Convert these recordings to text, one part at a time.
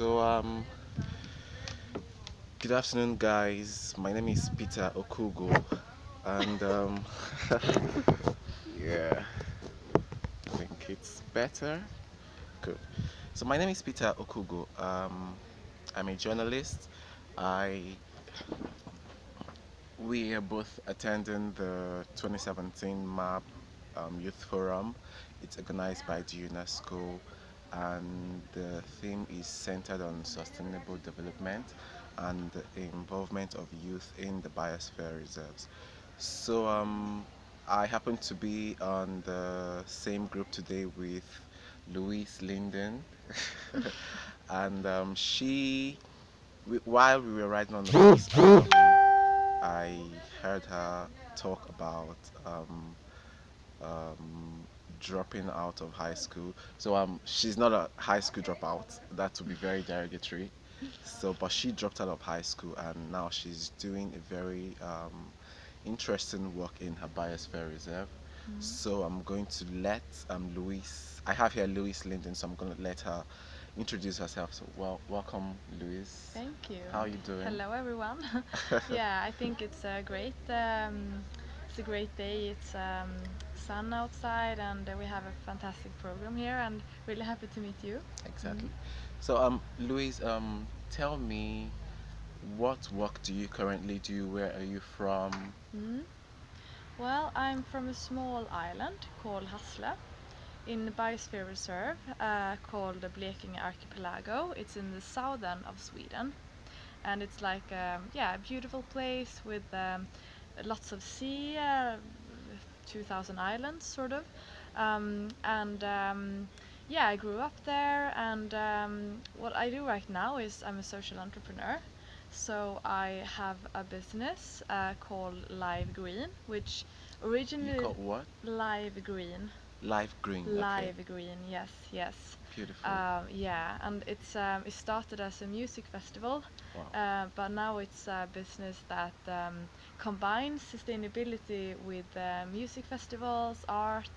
So, good afternoon, guys. My name is Peter Okugo, and yeah, I think it's better. Good. So, my name is Peter Okugo. I'm a journalist. I We are both attending the 2017 MAP Youth Forum. It's organized by the UNESCO, and the theme is centered on sustainable development and the involvement of youth in the biosphere reserves. So I happen to be on the same group today with Louise Linden, and while we were riding on the bus, I heard her talk about um, dropping out of high school. So she's not a high school dropout. That would be very derogatory. So, but she dropped out of high school and now she's doing a very interesting work in her biosphere reserve. Mm. So I'm going to let Louise. I have here Louise Linden, so I'm going to let her introduce herself. So, welcome, Louise. Thank you. How are you doing? Hello, everyone. Yeah, I think it's a great. It's a great day. It's sun outside, and we have a fantastic program here. And really happy to meet you. Mm. Exactly. So, Louise, tell me, what work do you currently do? Where are you from? Mm. Well, I'm from a small island called Hasle in the biosphere reserve called the Blekinge Archipelago. It's in the southern of Sweden, and it's like yeah, a beautiful place with lots of sea, 2000 islands sort of, and yeah, I grew up there, and what I do right now is I'm a social entrepreneur. So I have a business called Live Green, which You originally got what? Live Green. Life green. Okay. Live Green, yes, yes. Beautiful. Yeah, and it started as a music festival, Wow. but now it's a business that combines sustainability with music festivals, art,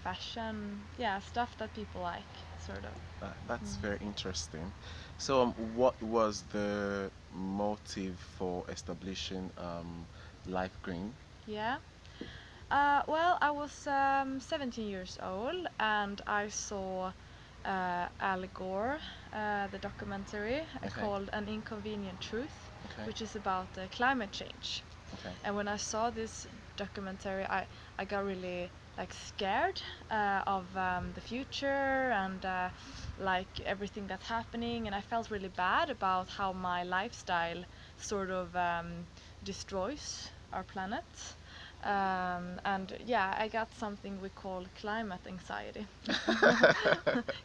fashion, yeah, stuff that people like, sort of. That's Mm. very interesting. So, what was the motive for establishing Life Green? Yeah. Well, I was 17 years old and I saw Al Gore, the documentary Okay. called An Inconvenient Truth, Okay. which is about climate change. Okay. And when I saw this documentary, I got really like scared of the future and like everything that's happening, and I felt really bad about how my lifestyle sort of destroys our planet. And yeah, I got something we call climate anxiety.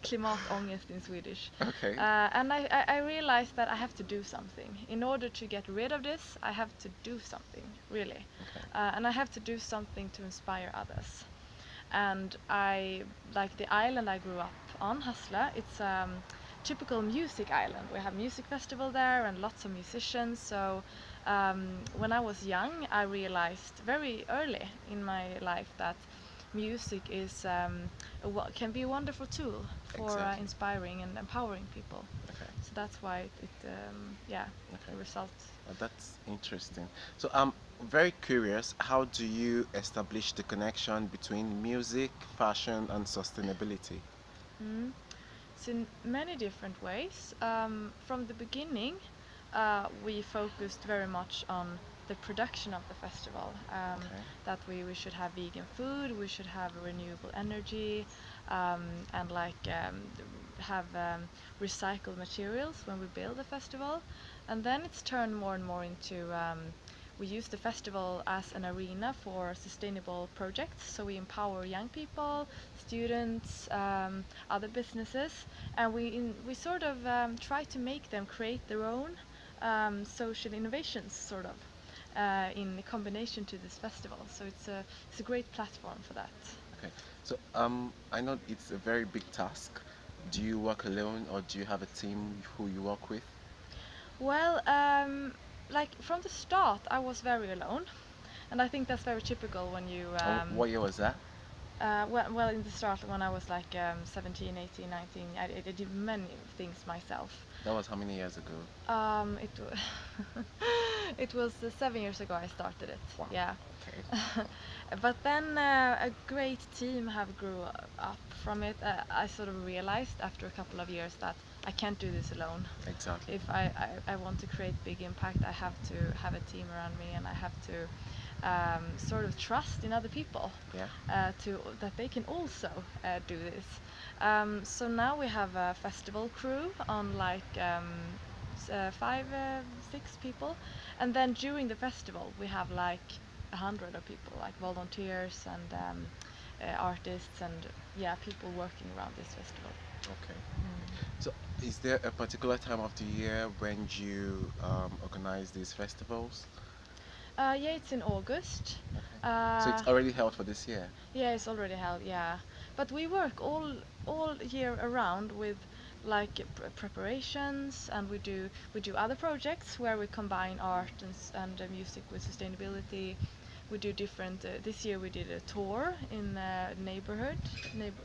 Klimatångest in Swedish. Okay. And I realized that I have to do something. In order to get rid of this, I have to do something, really. Okay. And I have to do something to inspire others. And like the island I grew up on, Hasla, it's typical music island. We have music festival there and lots of musicians. So when I was young, I realized very early in my life that music is can be a wonderful tool for Exactly. inspiring and empowering people. Okay. So that's why yeah, Okay. the result. That's interesting. So I'm very curious, how do you establish the connection between music, fashion, and sustainability? Mm. So in many different ways. From the beginning, we focused very much on the production of the festival. Okay. That we should have vegan food, we should have renewable energy, and like have recycled materials when we build the festival. And then it's turned more and more into we use the festival as an arena for sustainable projects. So we empower young people, students, other businesses, and we sort of try to make them create their own social innovations, sort of, in combination to this festival. So it's a great platform for that. Okay. So I know it's a very big task. Do you work alone or do you have a team who you work with? Well, like from the start, I was very alone, and I think that's very typical when you What year was that? Well, in the start, when I was like 17, 18, 19, I did many things myself. That was how many years ago? It it was 7 years ago I started it. Wow. Yeah. Okay. But then a great team have grew up from it. I sort of realized after a couple of years that I can't do this alone. Exactly. If I want to create big impact, I have to have a team around me, and I have to sort of trust in other people Yeah. to that they can also do this. So now we have a festival crew on like 6 people, and then during the festival we have like 100 of people, like volunteers and artists and yeah, people working around this festival. Okay. Mm. So, is there a particular time of the year when you organize these festivals? Yeah, it's in August. Okay. So Uh, it's already held for this year. yeah, it's already held. Yeah, but we work all year around with like preparations, and we do other projects where we combine art and music with sustainability. We do different. This year we did a tour in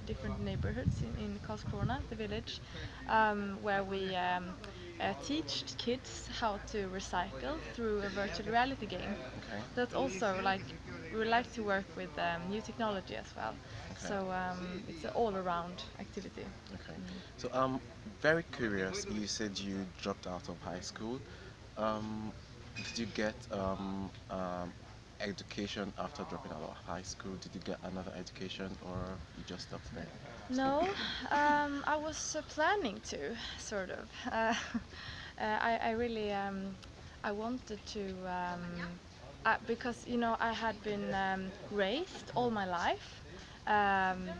different neighborhoods in Karlskrona, the village, where we teach kids how to recycle through a virtual reality game. Okay. That's also like we would like to work with new technology as well. Okay. So it's an all-around activity. Okay. Mm. So I'm very curious. You said you dropped out of high school. Um, did you get education after dropping out of high school? Did you get another education or you just stopped there? No, I was planning to sort of. I really I wanted to because I had been raised all my life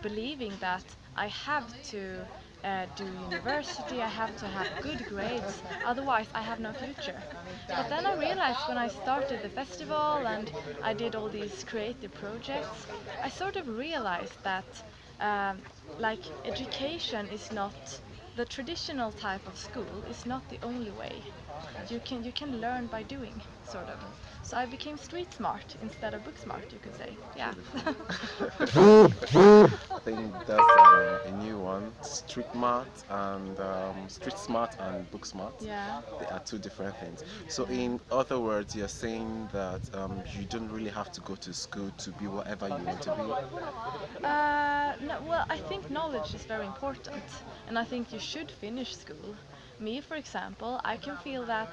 believing that I have to do university, I have to have good grades, otherwise I have no future. But then I realized when I started the festival and I did all these creative projects, I sort of realized that um, like education is not the traditional type of school is not the only way. Okay. You can learn by doing, sort of. So I became street smart instead of book smart, you could say. Yeah. Beautiful. I think that's a new one. Street smart and street smart and book smart. Yeah. They are two different things. So, Yeah. in other words, you're saying that you don't really have to go to school to be whatever you want to be. No, well, I think knowledge is very important, and I think you should finish school. Me, for example, I can feel that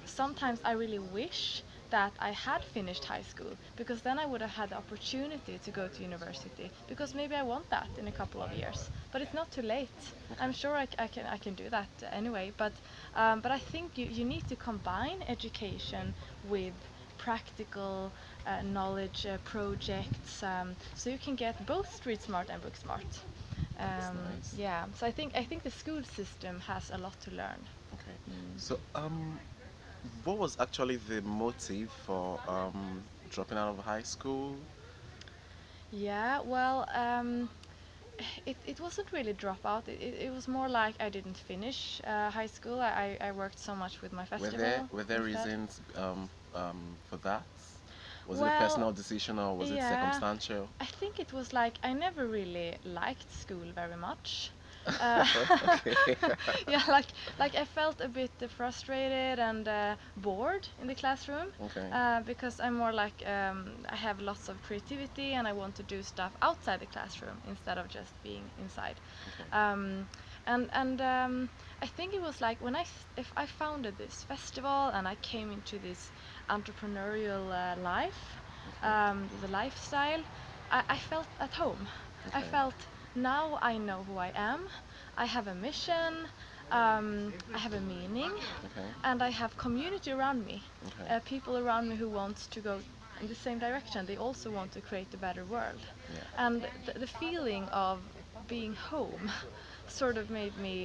sometimes I really wish that I had finished high school because then I would have had the opportunity to go to university because maybe I want that in a couple of years. But it's not too late. I'm Okay. sure I can do that anyway. But I think you need to combine education with practical knowledge projects, so you can get both street smart and book smart. That's nice. Yeah, so I think the school system has a lot to learn. Okay. Mm. So, what was actually the motive for dropping out of high school? Yeah, well, it wasn't really dropout. It was more like I didn't finish high school. I worked so much with my Were there festival were there instead. reasons for that? Was it a Well, personal decision or was it yeah, circumstantial? I think it was like I never really liked school very much. Uh, Okay. yeah, like I felt a bit frustrated and bored in the classroom Okay. because I'm more like I have lots of creativity and I want to do stuff outside the classroom instead of just being inside. Okay. Um, and I think it was like when if I founded this festival and I came into this entrepreneurial life, Okay. the lifestyle, I felt at home. I Okay. felt now I know who I am. I have a mission. I have a meaning, Okay. and I have community around me. Okay. People around me who want to go in the same direction. They also want to create a better world, Yeah. and the feeling of being home sort of made me